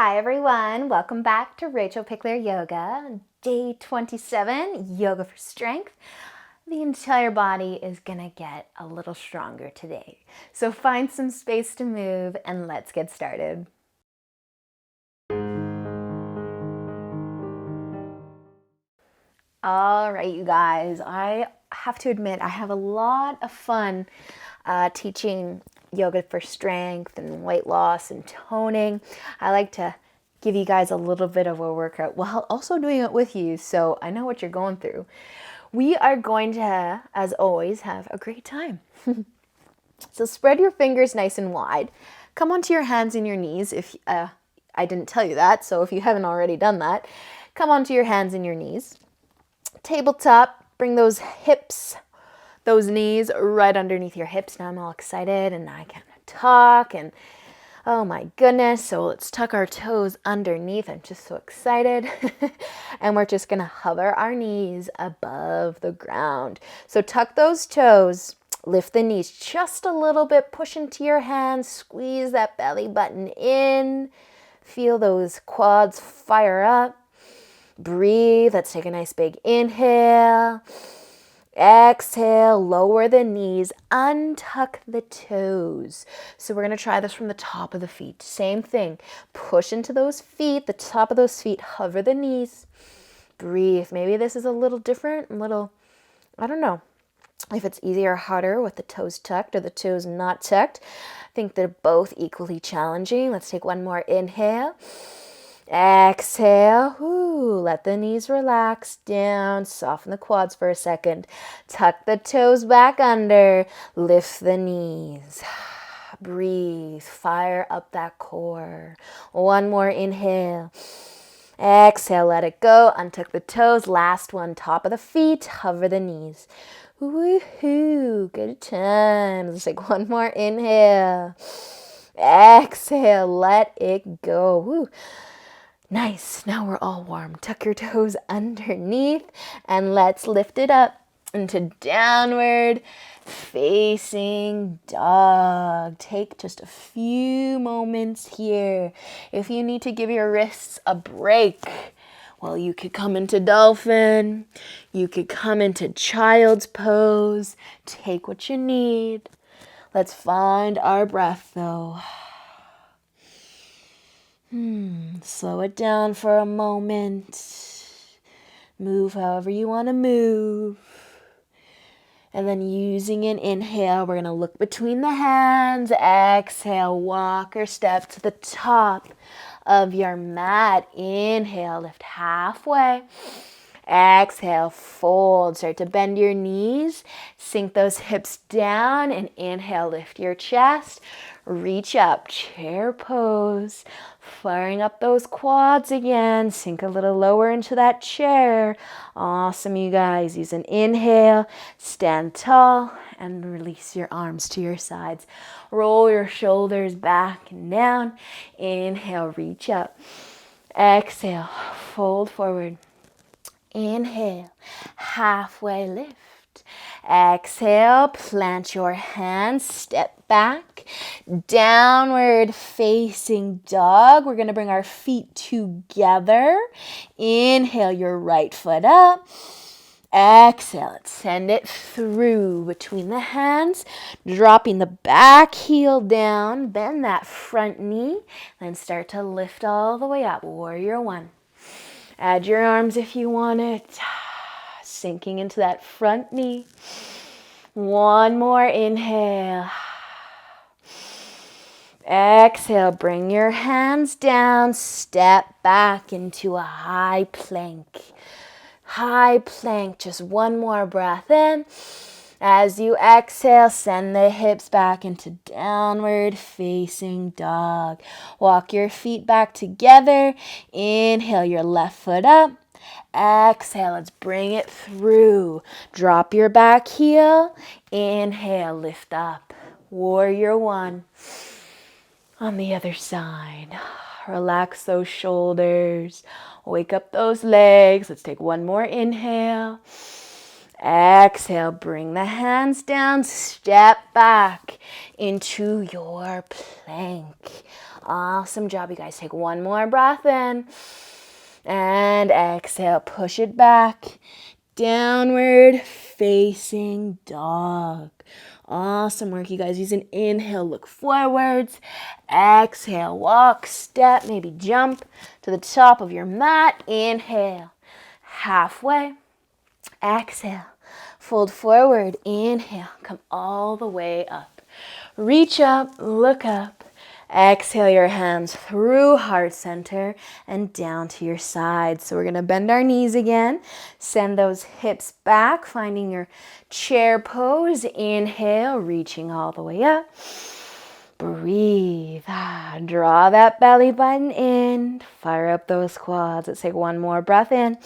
Hi everyone, welcome back to Rachel Pichler Yoga, day 27, yoga for strength. The entire body is gonna get a little stronger today. So find some space to move and let's get started. All right, you guys, I have to admit I have a lot of fun teaching yoga for strength and weight loss and toning. I like to give you guys a little bit of a workout while also doing it with you, so I know what you're going through. We are going to, as always, have a great time. So spread your fingers nice and wide. Come onto your hands and your knees. If I didn't tell you that, so if you haven't already done that, come onto your hands and your knees. Tabletop, bring those hips, those knees right underneath your hips. Now I'm all excited and I can talk and oh my goodness. So let's tuck our toes underneath. I'm just so excited. And we're just going to hover our knees above the ground. So tuck those toes, lift the knees just a little bit, push into your hands, squeeze that belly button in. Feel those quads fire up. Breathe. Let's take a nice big inhale. Exhale, lower the knees, untuck the toes. So we're going to try this from the top of the feet. Same thing. Push into those feet, the top of those feet, hover the knees. Breathe. Maybe this is a little different, I don't know if it's easier or harder with the toes tucked or the toes not tucked. I think they're both equally challenging. Let's take one more inhale. Exhale. Let the knees relax down. Soften the quads for a second. Tuck the toes back under. Lift the knees. Breathe. Fire up that core. One more inhale. Exhale. Let it go. Untuck the toes. Last one. Top of the feet. Hover the knees. Woohoo. Good times. Let's take one more inhale. Exhale. Let it go. Woo. Nice. Now we're all warm. Tuck your toes underneath and let's lift it up into downward facing dog. Take just a few moments here. If you need to give your wrists a break, well, you could come into dolphin. You could come into child's pose. Take what you need. Let's find our breath though. Slow it down for a moment. Move however you want to move. And then using an inhale, we're going to look between the hands. Exhale, walk or step to the top of your mat. Inhale, lift halfway. Exhale, fold. Start to bend your knees. Sink those hips down and inhale, lift your chest. Reach up, chair pose. Firing up those quads again. Sink a little lower into that chair. Awesome, you guys. Use an inhale. Stand tall and release your arms to your sides. Roll your shoulders back and down. Inhale, reach up. Exhale, fold forward. Inhale, halfway lift. Exhale, plant your hands, step back, downward facing dog. We're going to bring our feet together. Inhale your right foot up. Exhale, send it through between the hands, dropping the back heel down, bend that front knee, then start to lift all the way up. Warrior one. Add your arms if you want it. Sinking into that front knee. One more inhale. Exhale, bring your hands down. Step back into a high plank. High plank, just one more breath in. As you exhale, send the hips back into downward facing dog. Walk your feet back together. Inhale your left foot up. Exhale, let's bring it through. Drop your back heel. Inhale, lift up. Warrior one. On the other side. Relax those shoulders. Wake up those legs. Let's take one more inhale. Exhale, bring the hands down, step back into your plank. Awesome job, you guys. Take one more breath in. And exhale, push it back. Downward facing dog. Awesome work, you guys. Use an inhale, look forwards. Exhale, walk, step, maybe jump to the top of your mat. Inhale, halfway. Exhale, fold forward. Inhale, come all the way up. Reach up, look up. Exhale your hands through heart center and down to your sides. So we're going to bend our knees again. Send those hips back, finding your chair pose. Inhale, reaching all the way up. Breathe. Draw that belly button in. Fire up those quads. Let's take one more breath in.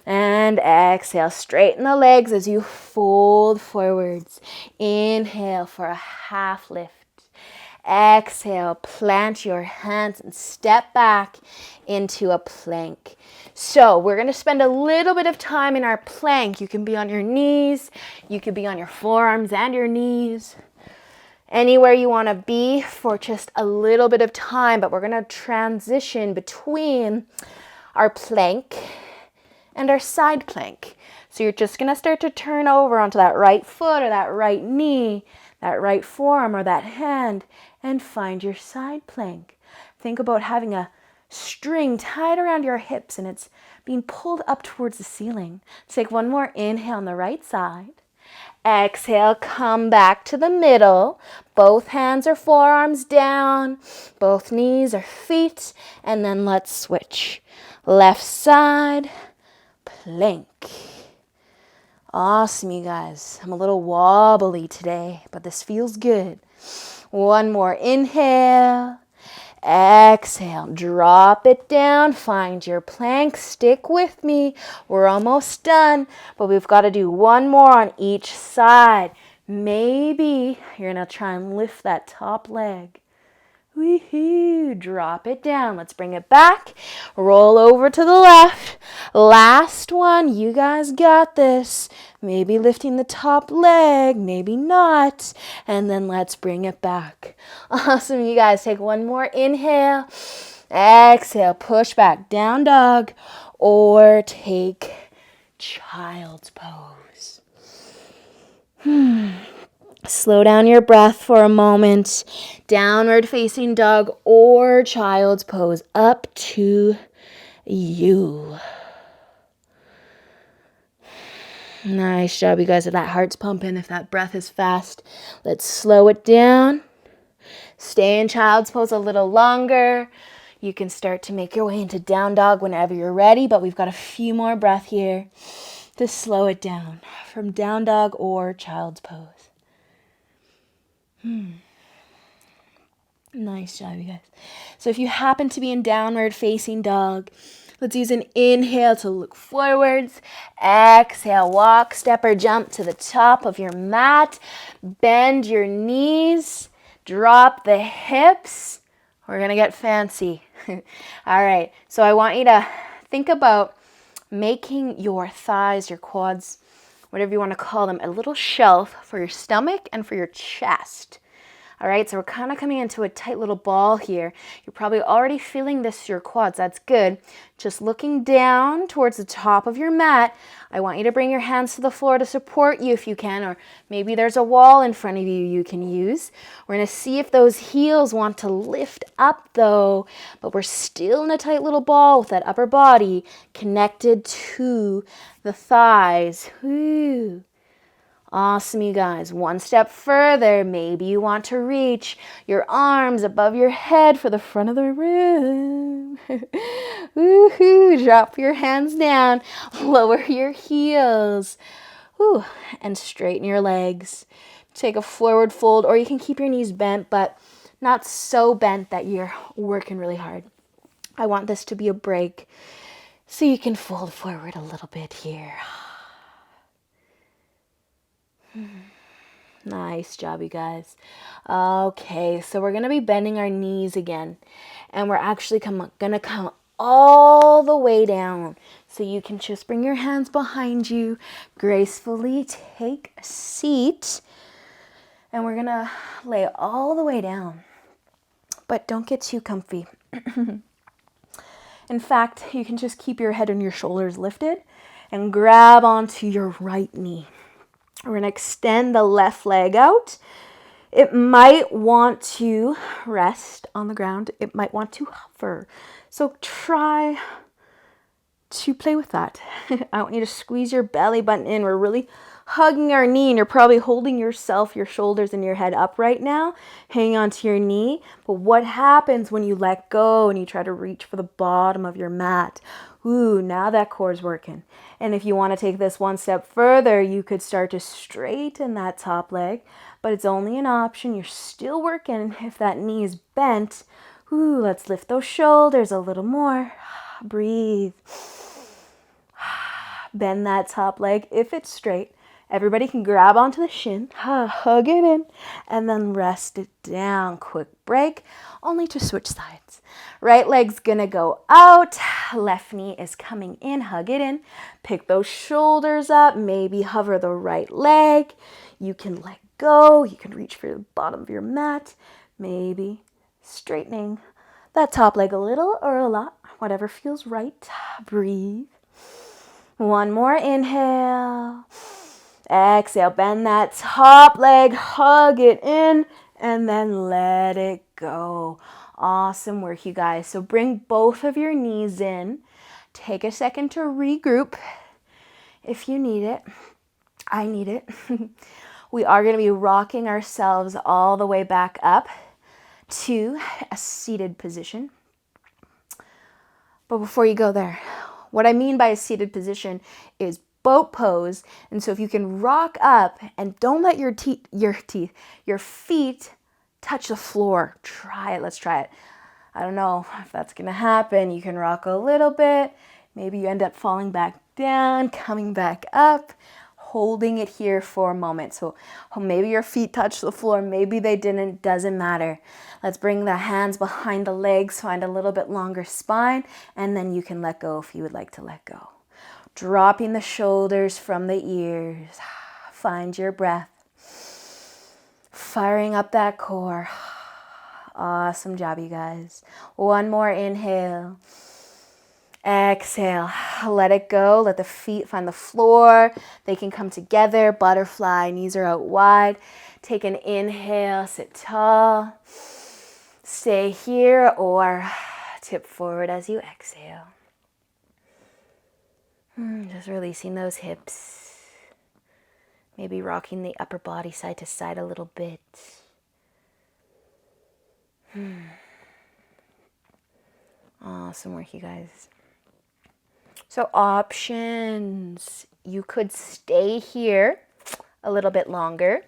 And exhale, straighten the legs as you fold forwards. Inhale for a half lift. Exhale, plant your hands and step back into a plank. So we're going to spend a little bit of time in our plank. You can be on your knees. You could be on your forearms and your knees. Anywhere you want to be for just a little bit of time. But we're going to transition between our plank and our side plank. So you're just going to start to turn over onto that right foot or that right knee, that right forearm or that hand, and find your side plank. Think about having a string tied around your hips and it's being pulled up towards the ceiling. Take one more inhale on the right side. Exhale, come back to the middle. Both hands or forearms down. Both knees or feet. And then let's switch. Left side, plank. Awesome, you guys. I'm a little wobbly today, but this feels good. One more inhale. Exhale. Drop it down. Find your plank. Stick with me. We're almost done, but we've got to do one more on each side. Maybe you're going to try and lift that top leg. Woohoo! Drop it down. Let's bring it back. Roll over to the left. Last one. You guys got this. Maybe lifting the top leg, maybe not. And then let's bring it back. Awesome, you guys. Take one more inhale. Exhale. Push back. Down dog. Or take child's pose. Slow down your breath for a moment. Downward facing dog or child's pose. Up to you. Nice job, you guys. If that heart's pumping, if that breath is fast, let's slow it down. Stay in child's pose a little longer. You can start to make your way into down dog whenever you're ready, but we've got a few more breath here to slow it down from down dog or child's pose. Nice job, you guys. So if you happen to be in downward facing dog, let's use an inhale to look forwards. Exhale, walk, step, or jump to the top of your mat. Bend your knees. Drop the hips. We're going to get fancy. All right. So I want you to think about making your thighs, your quads, whatever you want to call them, a little shelf for your stomach and for your chest. All right, so we're kind of coming into a tight little ball here. You're probably already feeling this, your quads. That's good. Just looking down towards the top of your mat, I want you to bring your hands to the floor to support you if you can, or maybe there's a wall in front of you can use. We're going to see if those heels want to lift up though, but we're still in a tight little ball with that upper body connected to the thighs. Woo. Awesome, you guys. One step further, maybe you want to reach your arms above your head for the front of the room. Woohoo! Drop your hands down, lower your heels, woo, and straighten your legs. Take a forward fold, or you can keep your knees bent, but not so bent that you're working really hard. I want this to be a break, so you can fold forward a little bit here. Nice job, you guys. Okay, so we're going to be bending our knees again. And we're actually going to come all the way down. So you can just bring your hands behind you, gracefully take a seat. And we're going to lay all the way down. but don't get too comfy. In fact, you can just keep your head and your shoulders lifted and grab onto your right knee. We're going to extend the left leg out. It might want to rest on the ground. It might want to hover. So try to play with that. I want you to squeeze your belly button in. We're really hugging our knee, and you're probably holding yourself, your shoulders and your head up right now, hanging onto your knee. But what happens when you let go and you try to reach for the bottom of your mat? Ooh, now that core's working. And if you want to take this one step further, you could start to straighten that top leg, but it's only an option. You're still working if that knee is bent. Ooh, let's lift those shoulders a little more. Breathe. Bend that top leg if it's straight. Everybody can grab onto the shin, hug it in, and then rest it down. Quick break, only to switch sides. Right leg's gonna go out, left knee is coming in, hug it in. Pick those shoulders up, maybe hover the right leg. You can let go, you can reach for the bottom of your mat, maybe straightening that top leg a little or a lot, whatever feels right. Breathe. One more inhale. Exhale, bend that top leg, hug it in, and then let it go. Awesome work, you guys. So bring both of your knees in. Take a second to regroup if you need it. I need it. We are going to be rocking ourselves all the way back up to a seated position. But before you go there, what I mean by a seated position is boat pose. And so if you can rock up and don't let your feet touch the floor. Try it. Let's try it. I don't know if that's going to happen. You can rock a little bit. Maybe you end up falling back down, coming back up, holding it here for a moment. So maybe your feet touch the floor. Maybe they didn't. Doesn't matter. Let's bring the hands behind the legs. Find a little bit longer spine. And then you can let go if you would like to let go. Dropping the shoulders from the ears. Find your breath. Firing up that core. Awesome job, you guys. One more inhale. Exhale. Let it go. Let the feet find the floor. They can come together. Butterfly. Knees are out wide. Take an inhale. Sit tall. Stay here or tip forward as you exhale. Just releasing those hips. Maybe rocking the upper body side to side a little bit. Awesome work, you guys. So options. You could stay here a little bit longer.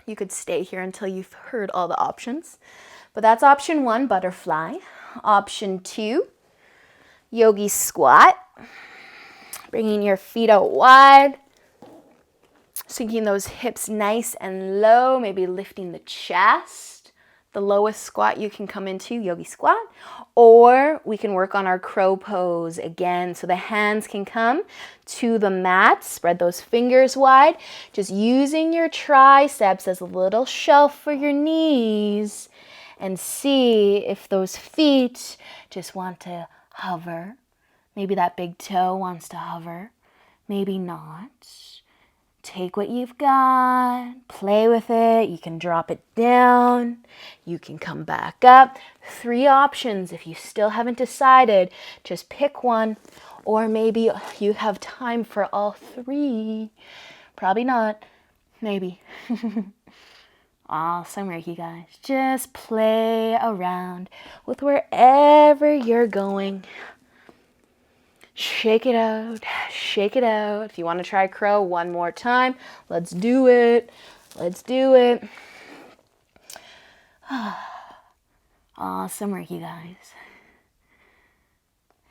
You could stay here until you've heard all the options. But that's option 1, butterfly. Option 2, yogi squat. Bringing your feet out wide. Sinking those hips nice and low. Maybe lifting the chest. The lowest squat you can come into, yogi squat. Or we can work on our crow pose again. So the hands can come to the mat. Spread those fingers wide. Just using your triceps as a little shelf for your knees. And see if those feet just want to hover. Maybe that big toe wants to hover. Maybe not. Take what you've got. Play with it. You can drop it down. You can come back up. 3 options. If you still haven't decided, just pick one. Or maybe you have time for all 3. Probably not. Maybe. Awesome work, you guys. Just play around with wherever you're going. Shake it out. Shake it out. If you want to try crow one more time, let's do it. Let's do it. Awesome work, you guys.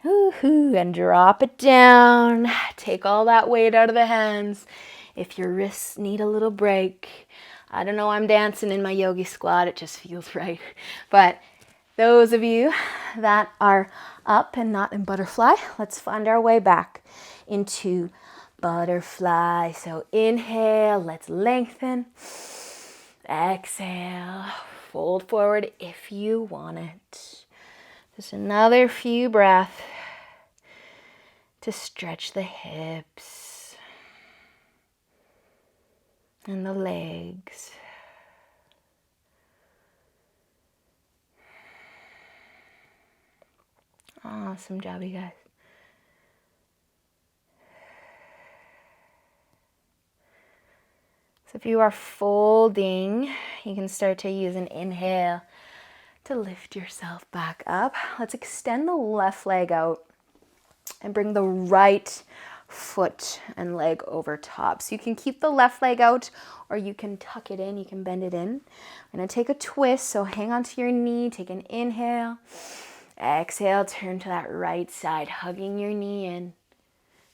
Woo-hoo. And drop it down. Take all that weight out of the hands. If your wrists need a little break, I don't know, I'm dancing in my yogi squat. It just feels right. But those of you that are up and not in butterfly, let's find our way back into butterfly. So inhale, let's lengthen. Exhale. fold forward if you want it. Just another few breaths to stretch the hips and the legs. Awesome job, you guys. So if you are folding, you can start to use an inhale to lift yourself back up. Let's extend the left leg out and bring the right foot and leg over top. So you can keep the left leg out or you can tuck it in, you can bend it in. I'm gonna take a twist, so hang onto your knee, take an inhale. Exhale, turn to that right side, hugging your knee in.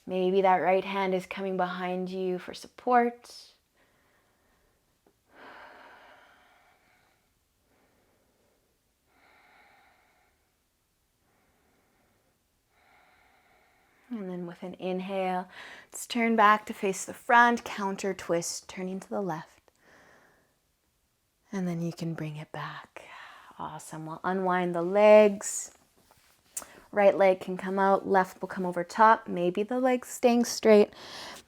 Maybe that right hand is coming behind you for support. And then with an inhale, let's turn back to face the front, counter twist, turning to the left. And then you can bring it back. Awesome. We'll unwind the legs. Right leg can come out, left will come over top. Maybe the leg's staying straight.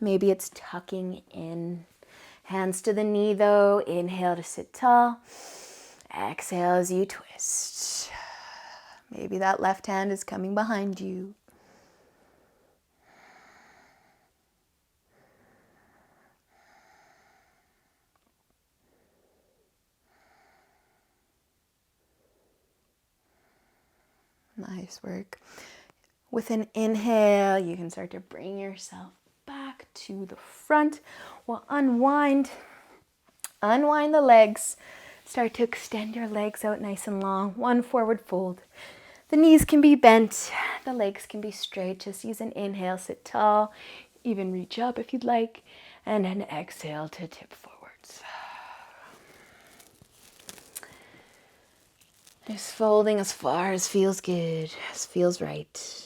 Maybe it's tucking in. Hands to the knee though. Inhale to sit tall. Exhale as you twist. Maybe that left hand is coming behind you. Nice work. With an inhale, you can start to bring yourself back to the front. We'll unwind the legs. Start to extend your legs out nice and long. One forward fold. The knees can be bent. The legs can be straight. Just use an inhale, sit tall. Even reach up if you'd like. And an exhale to tip forwards. Just folding as far as feels good, as feels right.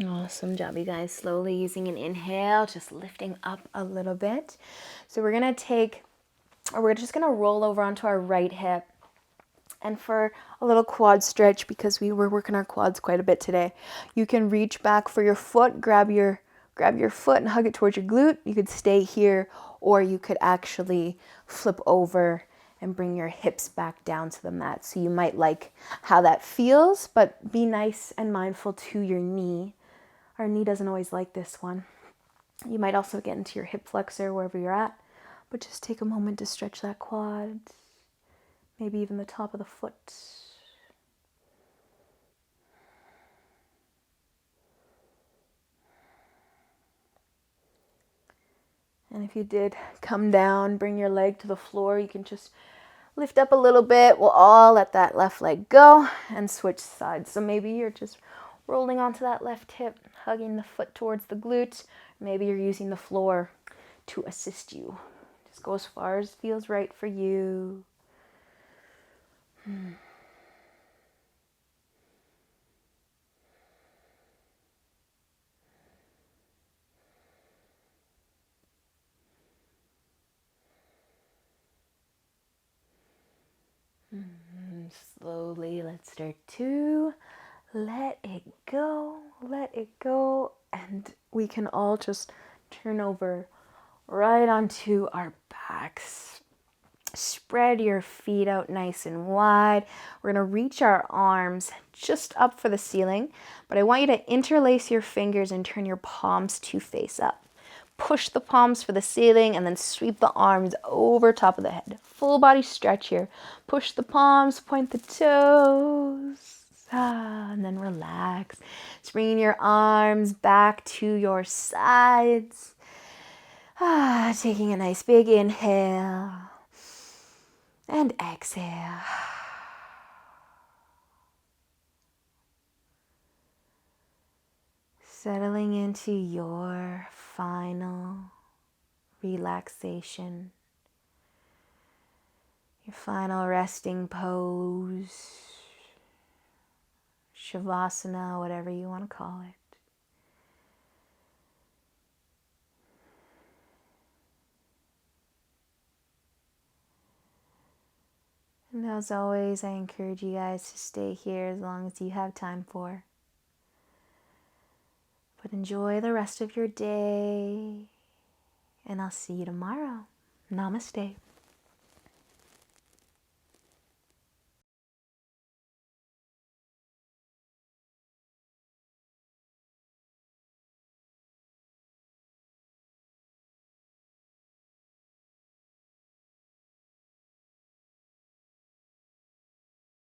Awesome job, you guys. Slowly using an inhale, just lifting up a little bit. So we're just gonna roll over onto our right hip. And for a little quad stretch, because we were working our quads quite a bit today, you can reach back for your foot, grab your foot and hug it towards your glute. You could stay here, or you could actually flip over and bring your hips back down to the mat. So you might like how that feels, but be nice and mindful to your knee. Our knee doesn't always like this one. You might also get into your hip flexor wherever you're at, but just take a moment to stretch that quad, maybe even the top of the foot. And if you did come down, bring your leg to the floor, you can just lift up a little bit. We'll all let that left leg go and switch sides. So maybe you're just rolling onto that left hip, hugging the foot towards the glute. Maybe you're using the floor to assist you. Just go as far as feels right for you. Slowly, let's start to let it go, and we can all just turn over right onto our backs. Spread your feet out nice and wide. We're going to reach our arms just up for the ceiling, but I want you to interlace your fingers and turn your palms to face up. Push the palms for the ceiling and then sweep the arms over top of the head. Full body stretch here. Push the palms, point the toes, and then relax. Just bringing your arms back to your sides. Taking a nice big inhale and exhale. Settling into your final relaxation, your final resting pose, shavasana, whatever you want to call it. And as always, I encourage you guys to stay here as long as you have time for. But enjoy the rest of your day, and I'll see you tomorrow. Namaste.